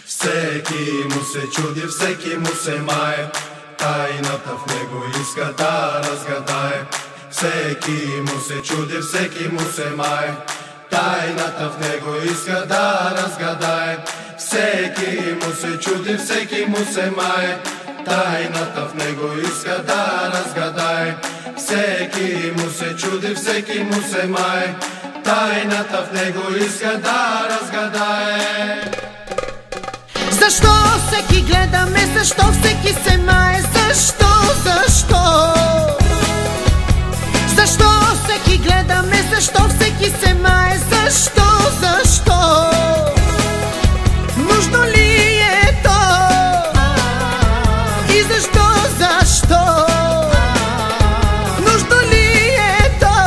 Всеки му се чуди, всеки му се мае, тайната в него иска да разгадае. Всеки му се чуди, всеки му се мае, тайната в него иска да разгадае. Всеки му се чуди, всеки му се мае, тайната в него иска да разгадае. Всеки му се чуди, всеки му се мае, тайната в него иска да разгадае. Защо всеки гледаме, защо всеки се мае, защо? Защо всеки гледаме, защо всеки се мае, защо? Нужно ли е то? И защо? Нужно ли е то?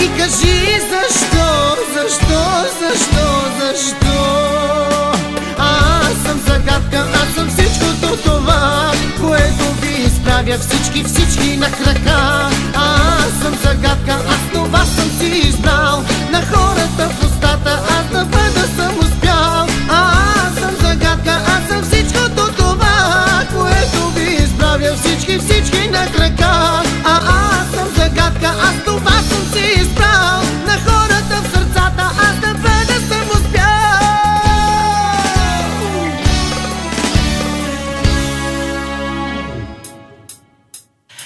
И кажи защо? Аз съм загадка, аз съм всичкото това, което ви изправя всички на крака. Аз съм загадка, аз това съм си избрал, на хората в устата аз да бъда съм успял. Аз съм загадка, аз съм всичкото това, което ви изправя всички на крака. Аз съм загадка, аз това съм си избрал, на хората в сърцата аз да бъда съм успял.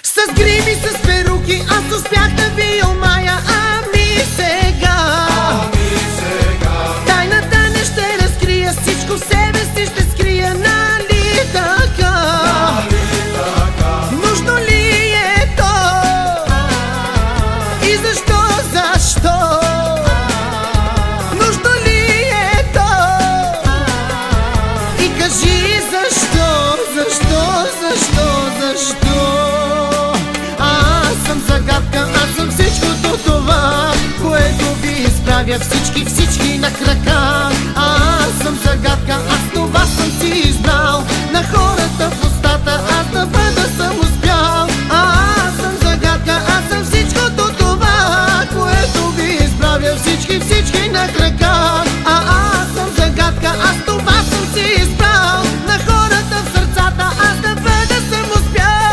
С грими, с перуки аз успях да ви омая, ами сега тайната не ще разкрия, всичко в себе си ще скрия, нали така? Нужно ли е то? И защо? Нужно ли е то? И кажи защо? Аз съм загадка, аз съм всичкото това, което ви изправя всички на крака. Аз съм загадка, аз това съм си избрал, на хората в устата аз да бъда съм успял. Аз съм загадка, аз съм всичкото това, което ви изправя всички на крака. Аз съм загадка, аз това съм си избрал, на хората в сърцата аз да бъда съм успял.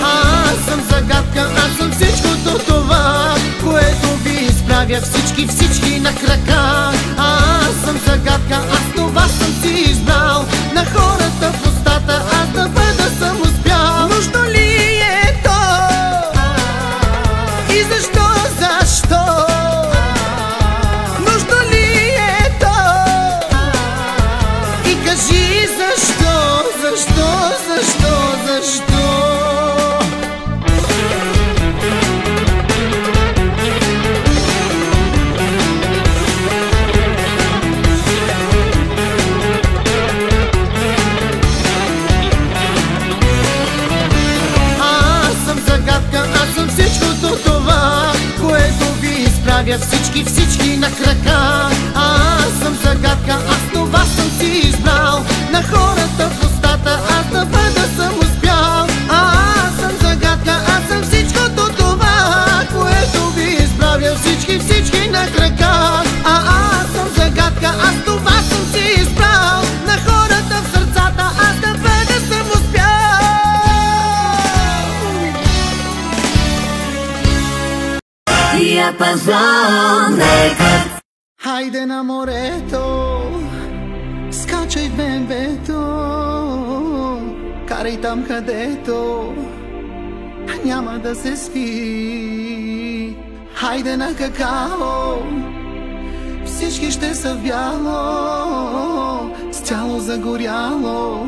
Аз съм загадка, аз съм всичкото това, което ви изправя всички на крака. Аз съм загадка, аз това съм си избрал, на хората в устата аз да бъда съм успял. Нужно ли е то? И защо? Нужно ли е то? И кажи защо? Аз съм загадка, аз съм всичкото това, което ви изправя всички на крака. Аз съм загадка, аз това съм си избрал, на хората в устата аз да бъда съм успял. Аз съм загадка, аз съм всичкото това, което ви изправя всички на крака. Аз съм загадка, аз това съм си избрал, на хората в сърцата аз да бъда съм успял. Хайде на морето, скачай в БМВ-то, карай там където няма да се спи. Хайде на какао, всички ще са в бяло, с цяло загоряло,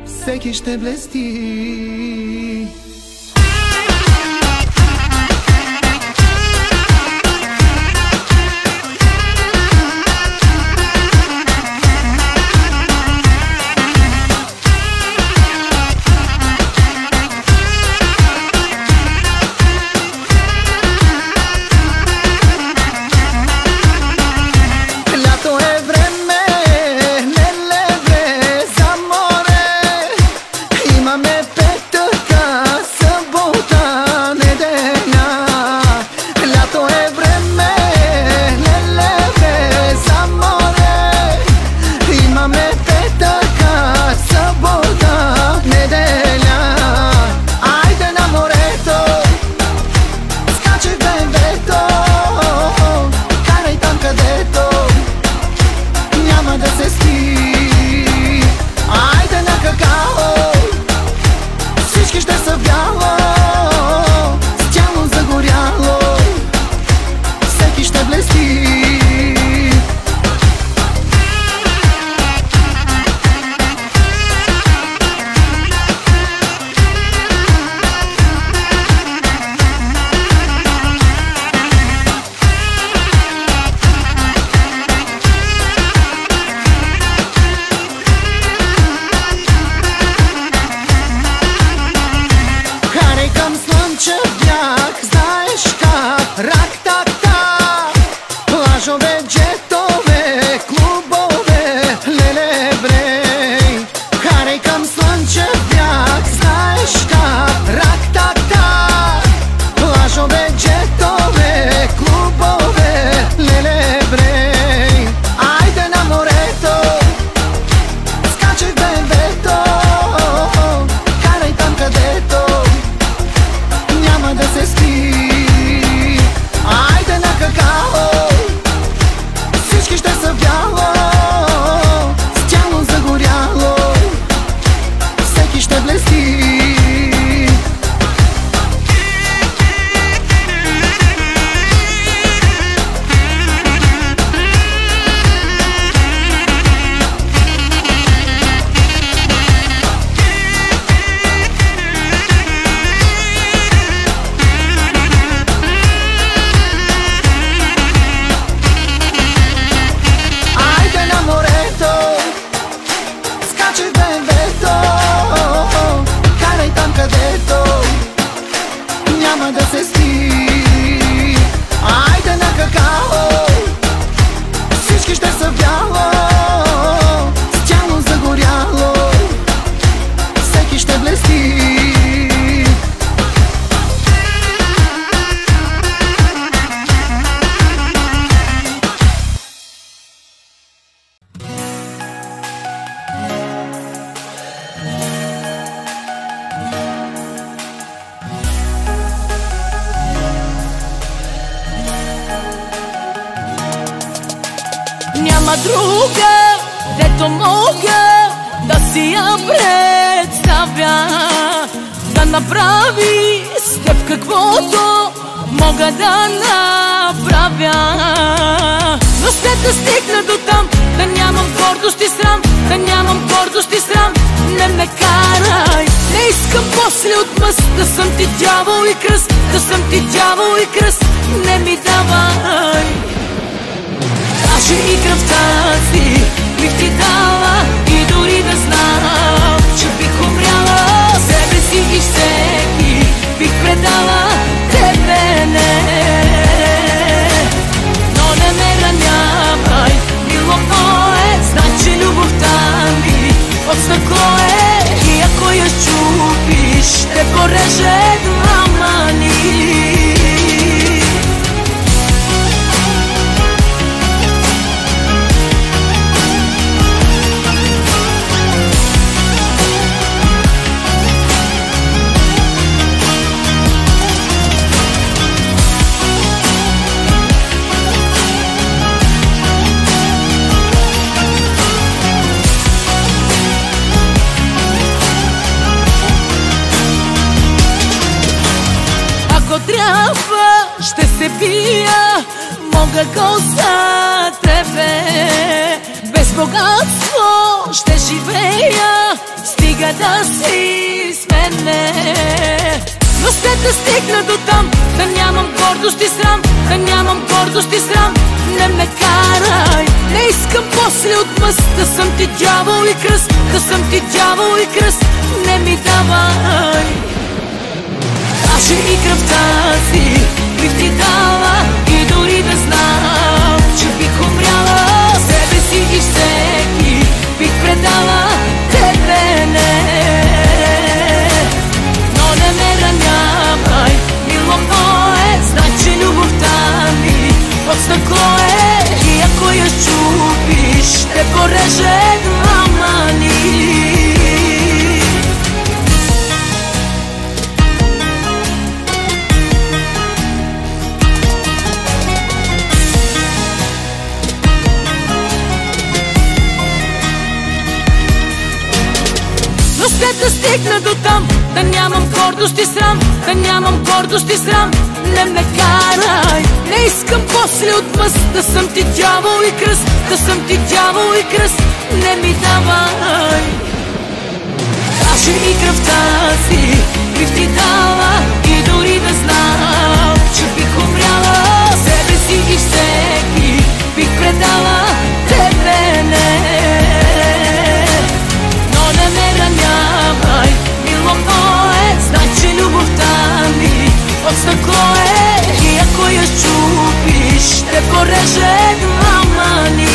всеки ще блести. няма друга, дето мога да си я представя, да направи с теб каквото мога да направя. Но след да стигна до там, да нямам гордост и срам, да нямам гордост и срам, не ме карай. Не искам после от мъст да съм ти дявол и кръст, да съм ти дявол и кръст, не ми давай. Даже и кръвта си бих ти дала и дори да знам, че бих умряла, себе си и всеки бих предала, тебе не. Но не ме ранявай, мило мое, знай, че любовта ми от стъкло е и ако я щупиш, ще пореже двама ни. Трябва, ще се бия, мога го за тебе. Без богатство ще живея, стига да си с мене. Но след да стигна до там, да нямам гордост и срам, да нямам гордост и срам, не ме карай. Не искам после от мъст да съм ти дявол и кръст, да съм ти дявол и кръст, не ми давай. Даже и кръвта си бих ти дала и дори да знам, че бих умряла, себе си и всеки бих предала, тебе не. Но не ме ранявай, мило мое, знай, че любовта ми от стъкло е и ако я щупиш, ще пореже двама ни. След да стигна до там, да нямам гордост и срам, да нямам гордост и срам, не ме карай. Не искам после от мъст да съм ти дявол и кръст, да съм ти дявол и кръст, не ми давай. Даже и кръвта си бих ти дала и дори да знам, че бих умряла, себе си и всеки бих предала, тебе не. Не ме ранявай, мило мое, знай, че любовта ми от стъкло е и ако я щупиш, ще пореже двама ни.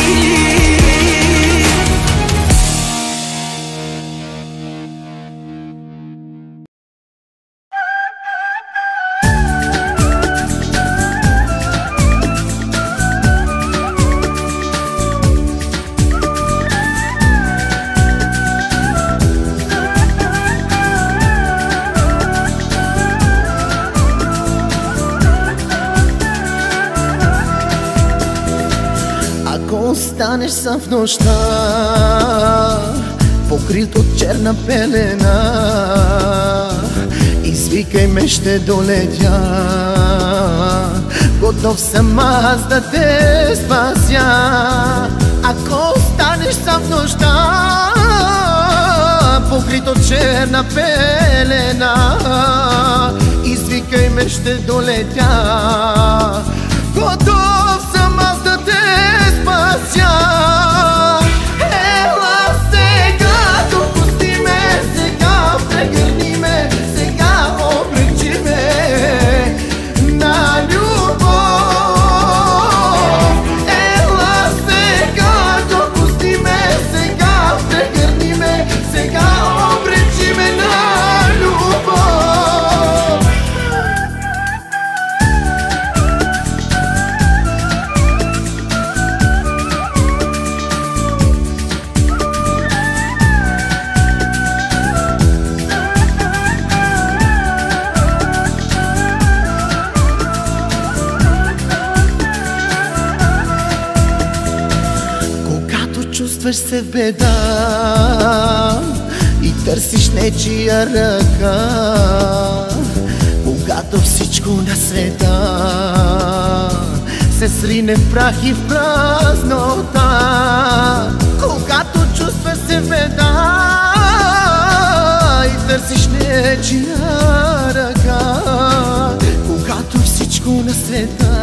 Останеш сам в нощта, покрит от черна пелена, извикай ме, ще долетя, готов съм аз да те спася. Ако останеш сам в нощта, покрит от черна пелена, извикай ме, ще долетя, готов съм аз да те спася. Ела сега, допусти ме, сега прегърни ме, сега облегчи ме на любов. Ела сега, допусти ме, сега прегърни ме, сега облегчи ме на любов. чувстваш се в беда и търсиш нечия ръка, когато всичко на света се срине в прах и в празнота, когато чувстваш се в беда и търсиш нечия ръка, когато всичко на света